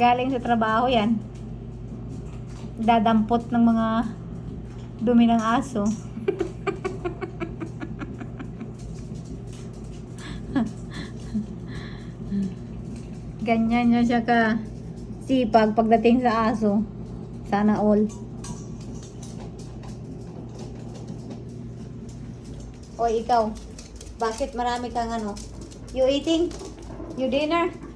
Galing sa trabaho yan. Dadampot ng mga dumi ng aso. Ganyan niya siya ka sipag pagdating sa aso. Sana all. O ikaw, bakit marami kang ano? You eating? You dinner?